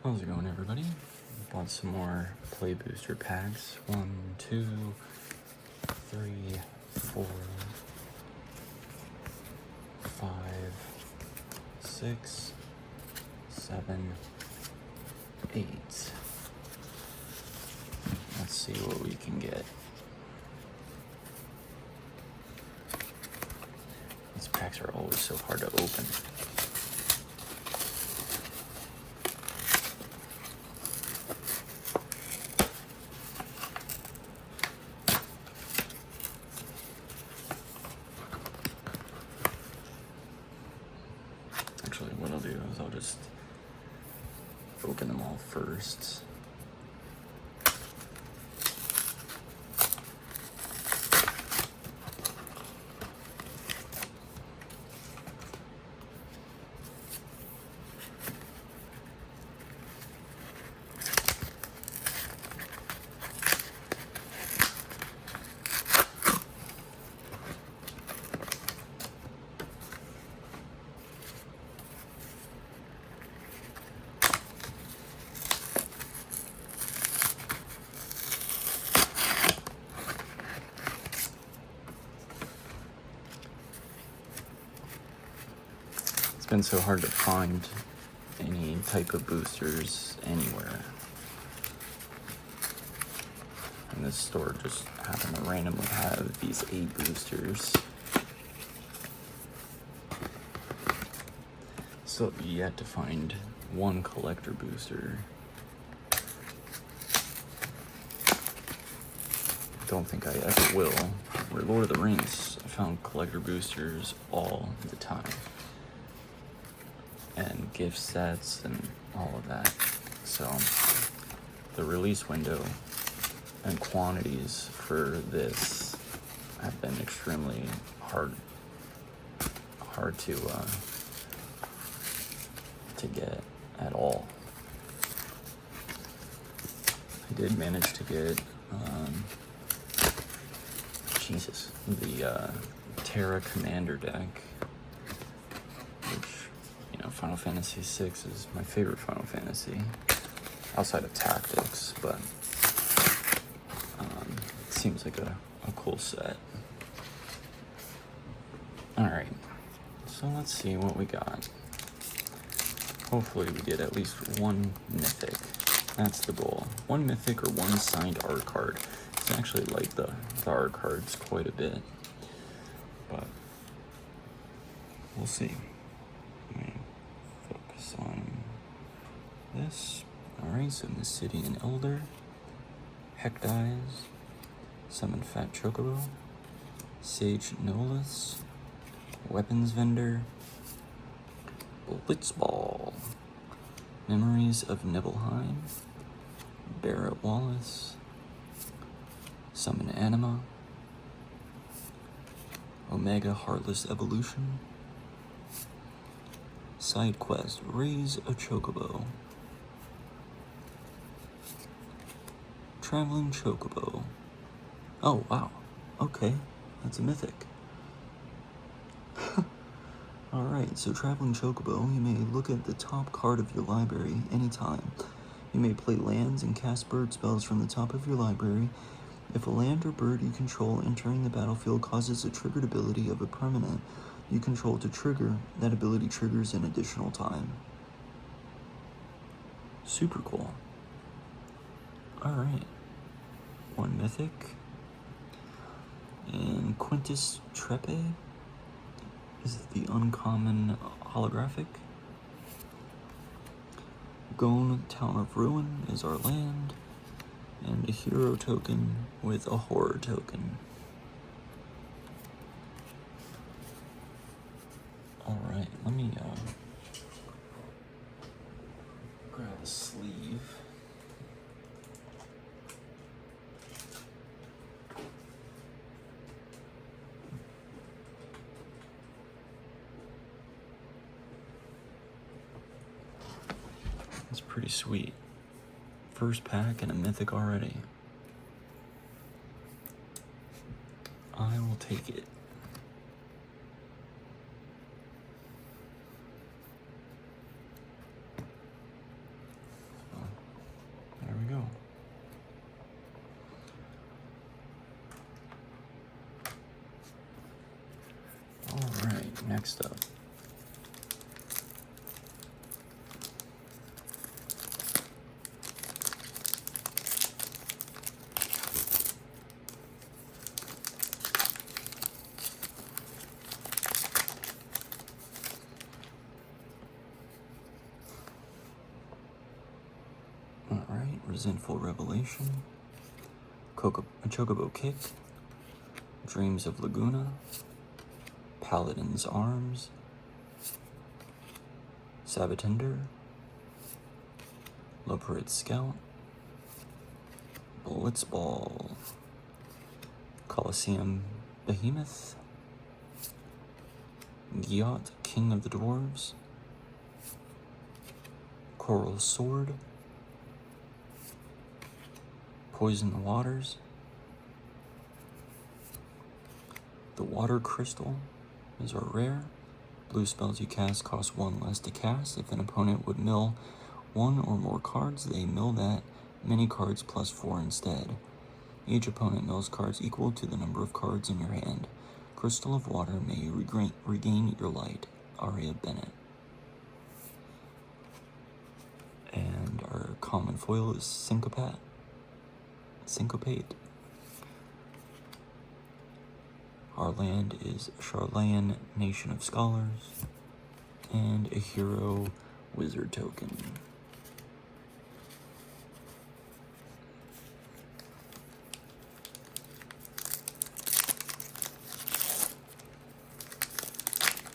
How's it going, everybody? Bought some more play booster packs. 1, 2, 3, 4, 5, 6, 7, 8. Let's see what we can get. These packs are always so hard to open. Actually, what I'll do is I'll just open them all first. It's been so hard to find any type of boosters anywhere. And this store just happened to randomly have these 8 boosters. Still yet to find one collector booster. Don't think I ever will. Where Lord of the Rings, I found collector boosters all the time. And gift sets and all of that. So the release window and quantities for this have been extremely hard to get at all. I did manage to get the Terra Commander deck, which, you know, Final Fantasy VI is my favorite Final Fantasy outside of Tactics, but it seems like a cool set. Alright, so let's see what we got. Hopefully we get at least one mythic. That's the goal. One mythic or one signed art card. I actually like the art cards quite a bit, but we'll see. Let me focus on this. Alright, so Mysidian Elder, Hecdies, Summon Fat Chocobo, Sage Nolus, Weapons Vendor, Blitzball, Memories of Nibelheim, Barrett Wallace, Summon Anima, Omega Heartless Evolution, Side Quest Raise a Chocobo, Traveling Chocobo. Oh, wow. Okay, that's a mythic. Alright, so Traveling Chocobo, you may look at the top card of your library anytime. You may play lands and cast bird spells from the top of your library. If a land or bird you control entering the battlefield causes a triggered ability of a permanent you control to trigger, that ability triggers an additional time. Super cool. Alright. One mythic. And Quintus Trepe is the uncommon holographic. Gone Town of Ruin is our land. And a hero token with a horror token. Alright, let me grab a sleeve. It's pretty sweet. First pack and a mythic already. I will take it. next up. Alright, Resentful Revelation, Chocobo Kick, Dreams of Laguna, Paladin's Arms, Sabatender, Loperit Scout, Blitzball, Colosseum Behemoth, Gyat, King of the Dwarves, Coral Sword, Poison the Waters, the Water Crystal is our rare. Blue spells you cast cost 1 less to cast. If an opponent would mill 1 or more cards, they mill that many cards plus 4 instead. Each opponent mills cards equal to the number of cards in your hand. Crystal of Water, may you regain your light. Aria Bennett. And our common foil is Syncopate. Our land is Charlayan, Nation of Scholars, and a hero wizard token.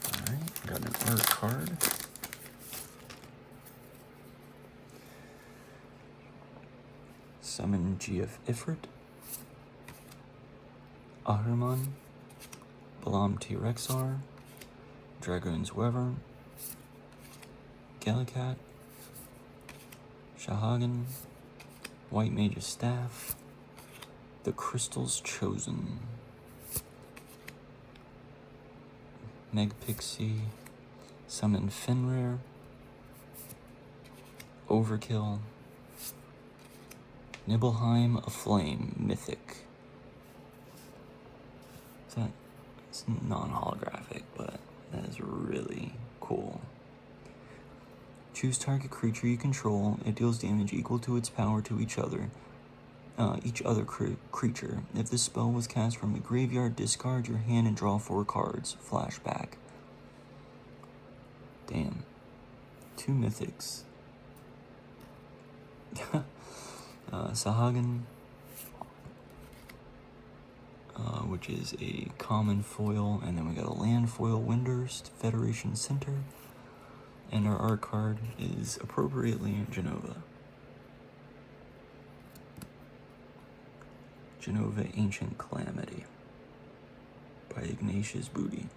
Alright, got an art card. Summon GF Ifrit, Ahriman, Balam T-Rexar, Dragoon's Weaver, Gallicat, Shahagan, White Mage's Staff, The Crystal's Chosen, Meg Pixie, Summon Fenrir, Overkill, Nibelheim Aflame Mythic. It's non-holographic, but that is really cool. Choose target creature you control. It deals damage equal to its power to each other creature. If this spell was cast from the graveyard, discard your hand and draw 4 cards. Flashback. Damn. 2 mythics. Sahagan, which is a common foil, and then we got a land foil, Windurst, Federation Center, and our art card is appropriately Genova. Genova Ancient Calamity by Ignatius Booty.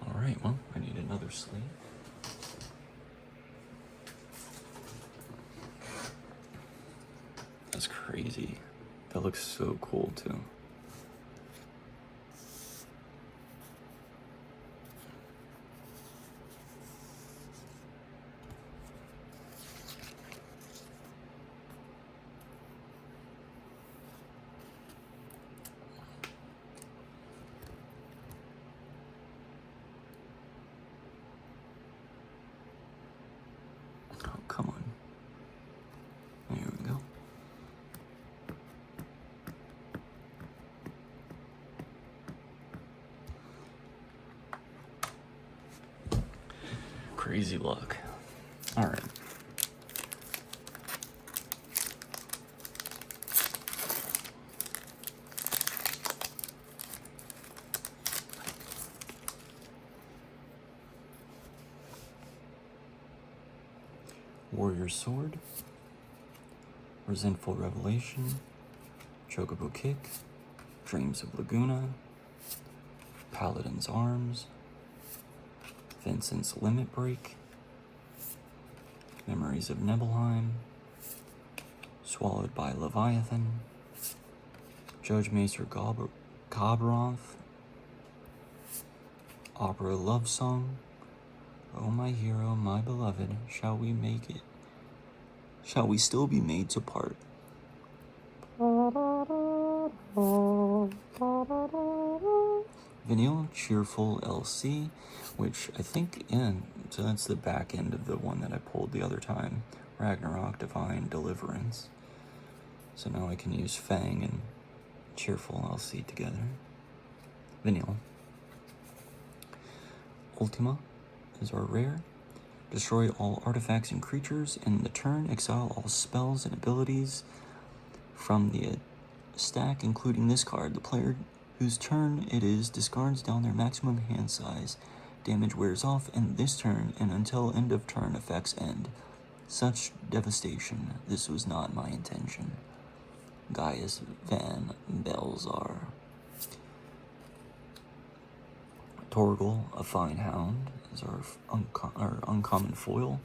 Alright, well, I need another sleeve. That's crazy. That looks so cool too. Oh, come on. There we go. Crazy luck. All right. Warrior Sword, Resentful Revelation, Chocobo Kick, Dreams of Laguna, Paladin's Arms, Vincent's Limit Break, Memories of Nibelheim, Swallowed by Leviathan, Judge Maester Gobroth, Opera Love Song, Oh my hero, my beloved, shall we make it? Shall we still be made to part? Vanilla Cheerful LC, which I think, so that's the back end of the one that I pulled the other time. Ragnarok, Divine Deliverance. So now I can use Fang and Cheerful LC together. Vanilla. Ultima is our rare. Destroy all artifacts and creatures in the turn. Exile all spells and abilities from the stack, including this card. The player whose turn it is discards down their maximum hand size. Damage wears off in this turn and until end of turn effects end. Such devastation. This was not my intention. Gaius Van Belzar. Torgal, a Fine Hound, is our uncommon foil.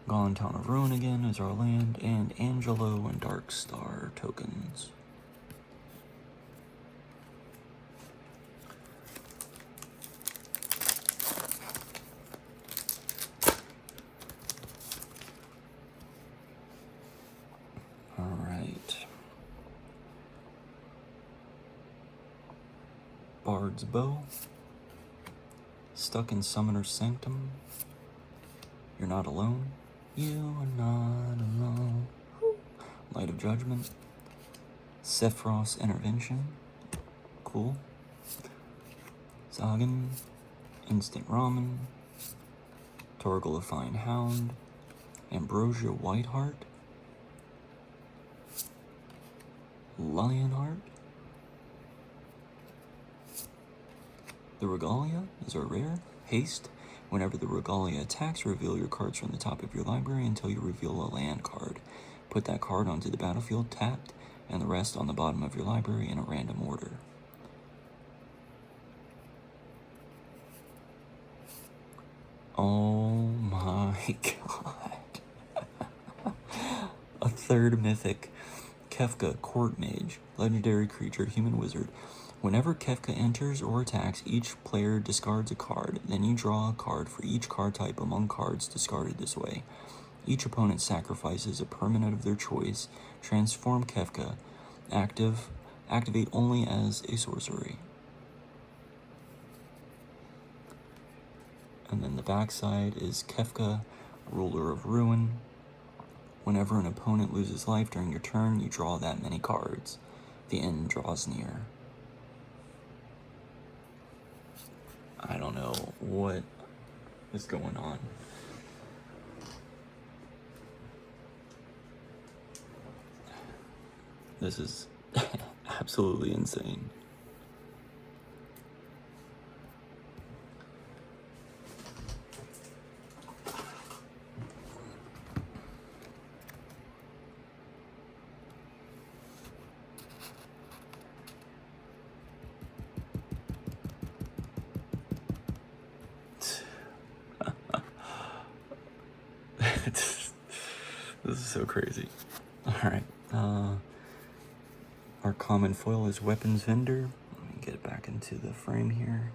Gone Town of Ruin again is our land, and Angelo and Dark Star tokens. Alright. Bard's Bow. Stuck in Summoner's Sanctum. You're not alone. You are not alone. Light of Judgment. Sephiroth's Intervention. Cool. Zagan. Instant Ramen. Torgal the Fine Hound. Ambrosia Whiteheart. Lionheart. The Regalia is our rare. Haste. Whenever the Regalia attacks, reveal your cards from the top of your library until you reveal a land card. Put that card onto the battlefield tapped, and the rest on the bottom of your library in a random order. Oh my god. A third mythic. Kefka, Court Mage, legendary creature, human wizard. Whenever Kefka enters or attacks, each player discards a card. Then you draw a card for each card type among cards discarded this way. Each opponent sacrifices a permanent of their choice. Transform Kefka. Activate only as a sorcery. And then the backside is Kefka, Ruler of Ruin. Whenever an opponent loses life during your turn, you draw that many cards. The end draws near. I don't know what is going on. This is absolutely insane. This is so crazy. Alright, our common foil is Weapons Vendor. Let me get it back into the frame here.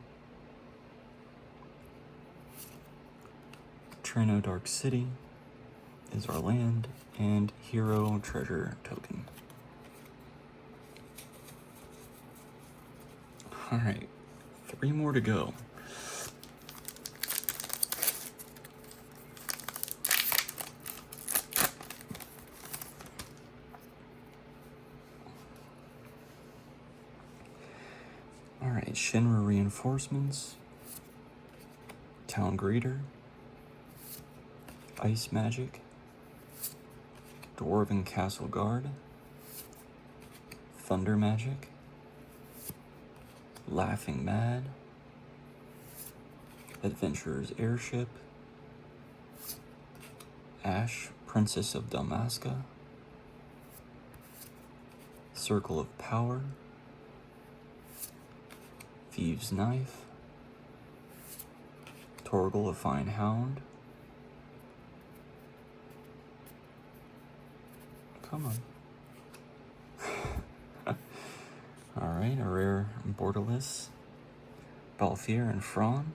Trino Dark City is our land, and Hero Treasure Token. Alright, 3 more to go. Alright, Shinra Reinforcements, Town Greeter, Ice Magic, Dwarven Castle Guard, Thunder Magic, Laughing Mad, Adventurer's Airship, Ash, Princess of Dalmasca, Circle of Power, Thieves' Knife, Torgal, a Fine Hound. Come on. Alright, a rare Borderless, Balthier and Fron.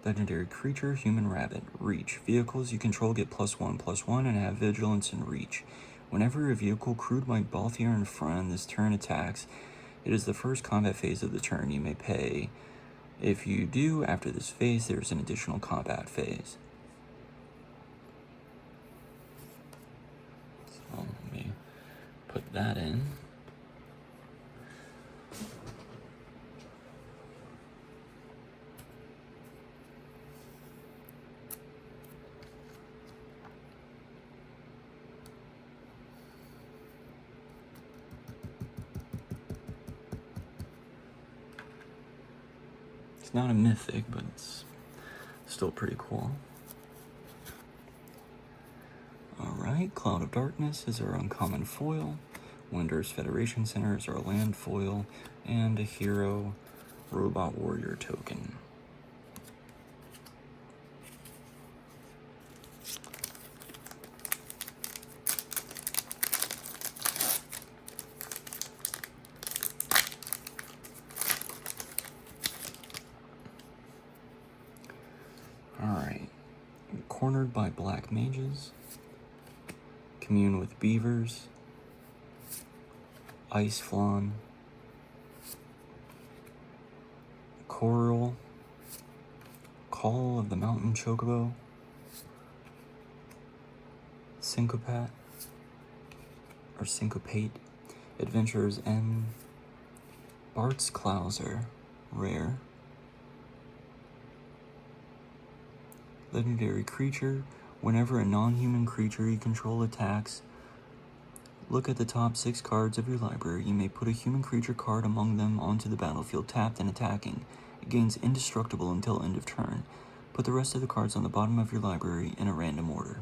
Legendary creature, Human Rabbit. Reach. Vehicles you control get +1/+1 and have Vigilance and Reach. Whenever a vehicle crewed by Balthier and Fran this turn attacks, it is the first combat phase of the turn. You may pay. If you do, after this phase, there's an additional combat phase. So let me put that in. It's not a mythic, but it's still pretty cool. Alright, Cloud of Darkness is our uncommon foil. Winter's Federation Center is our land foil. And a hero robot warrior token. Alright, Cornered by Black Mages, Commune with Beavers, Ice Flan, Coral, Call of the Mountain Chocobo, Syncopate, Adventurer's End, Bart's Clouser, rare. Legendary creature. Whenever a non-human creature you control attacks, look at the top 6 cards of your library. You may put a human creature card among them onto the battlefield, tapped and attacking. It gains indestructible until end of turn. Put the rest of the cards on the bottom of your library in a random order.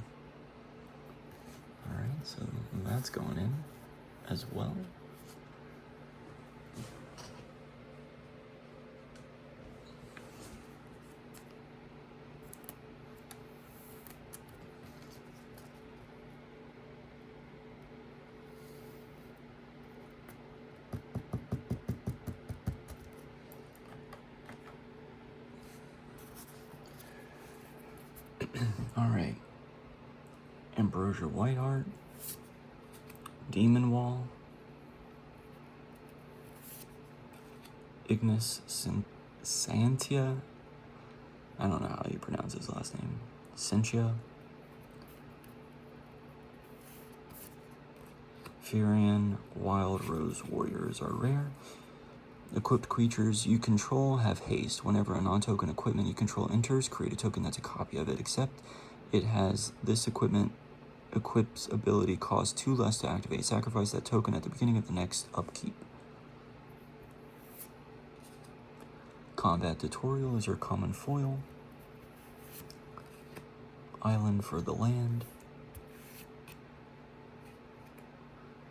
Alright, so that's going in as well. Alright. Ambrosia Whiteheart, Demon Wall, Ignis Santia, I don't know how you pronounce his last name, Sentia, Furion, Wild Rose Warriors are rare. Equipped creatures you control have haste. Whenever a non-token equipment you control enters, create a token that's a copy of it, except it has this equip's ability costs 2 less to activate. Sacrifice that token at the beginning of the next upkeep. Combat Tutorial is your common foil. Island for the land.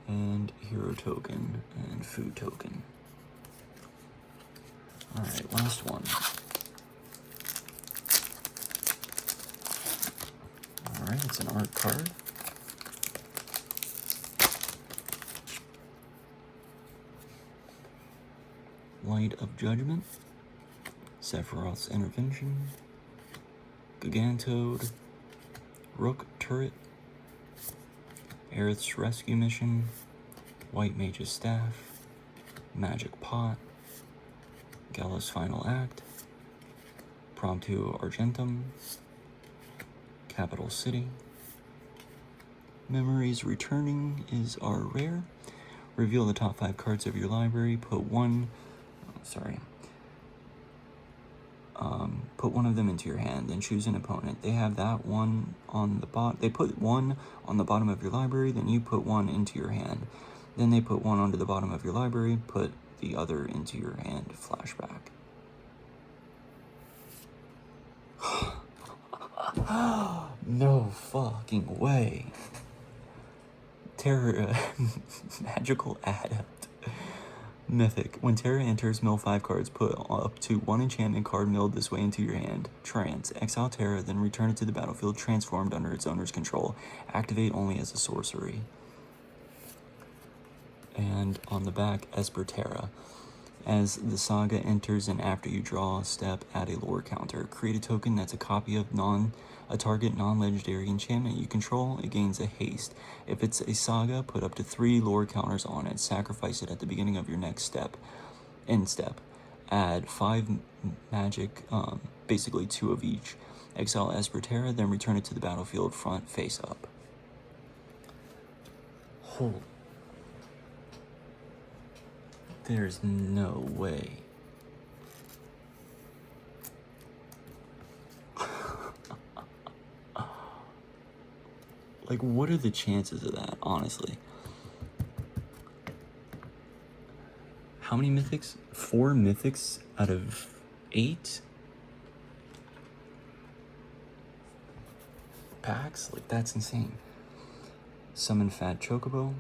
And hero token and food token. Alright, last one. Alright, it's an art card. Light of Judgment, Sephiroth's Intervention, Gigantode, Rook Turret, Aerith's Rescue Mission, White Mage's Staff, Magic Pot, Gallus Final Act, Promptu Argentum, Capital City. Memories Returning is our rare. Reveal the top 5 cards of your library. Put one of them into your hand, then choose an opponent. They have that one on the bottom. They put one on the bottom of your library, then you put one into your hand. Then they put one onto the bottom of your library, put the other into your hand. Flashback. No fucking way. Terra Magical Adept. Mythic. When Terra enters, mill 5 cards. Put up to 1 enchantment card milled this way into your hand. Trance. Exile Terra, then return it to the battlefield transformed under its owner's control. Activate only as a sorcery. And on the back, Esper Terra. As the saga enters and after you draw a step, add a lore counter. Create a token that's a copy of a target non-legendary enchantment you control. It gains a haste. If it's a saga, put up to 3 lore counters on it. Sacrifice it at the beginning of your next step. End step. Add 5 magic, basically 2 of each. Exile Esper Terra, then return it to the battlefield front face up. Hold. There's no way. Like, what are the chances of that, honestly? How many mythics? 4 mythics out of 8 packs? Like, that's insane. Summon Fat Chocobo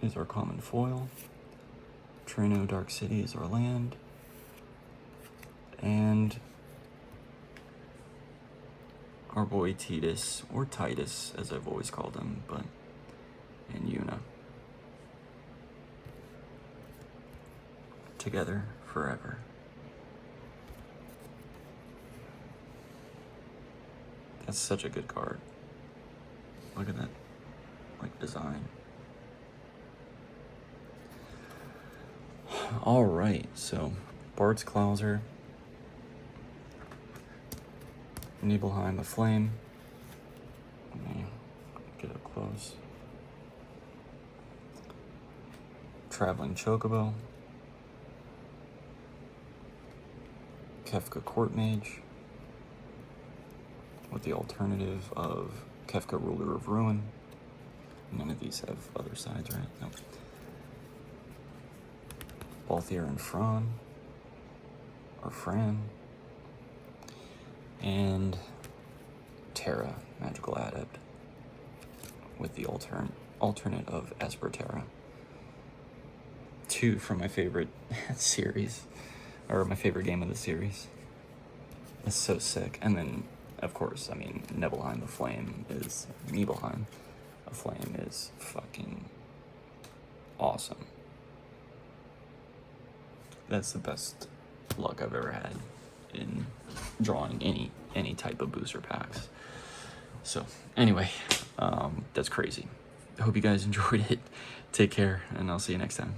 is our common foil. Trino Dark City is our land. And our boy Titus, or Titus, as I've always called him, and Yuna. Together forever. That's such a good card. Look at that, like, design. All right, so Bard's Clouser, Nibelheim the Flame. Let me get up close. Traveling Chocobo, Kefka Court Mage, with the alternative of Kefka Ruler of Ruin. None of these have other sides, right? Nope. Balthier and Fran, or Fran, and Terra, Magical Adept, with the alternate of Esper Terra. 2 from my favorite series, or my favorite game of the series. It's so sick. And then, of course, I mean, Nibelheim the Flame is fucking awesome. That's the best luck I've ever had in drawing any type of booster packs. So anyway, that's crazy. I hope you guys enjoyed it. Take care, and I'll see you next time.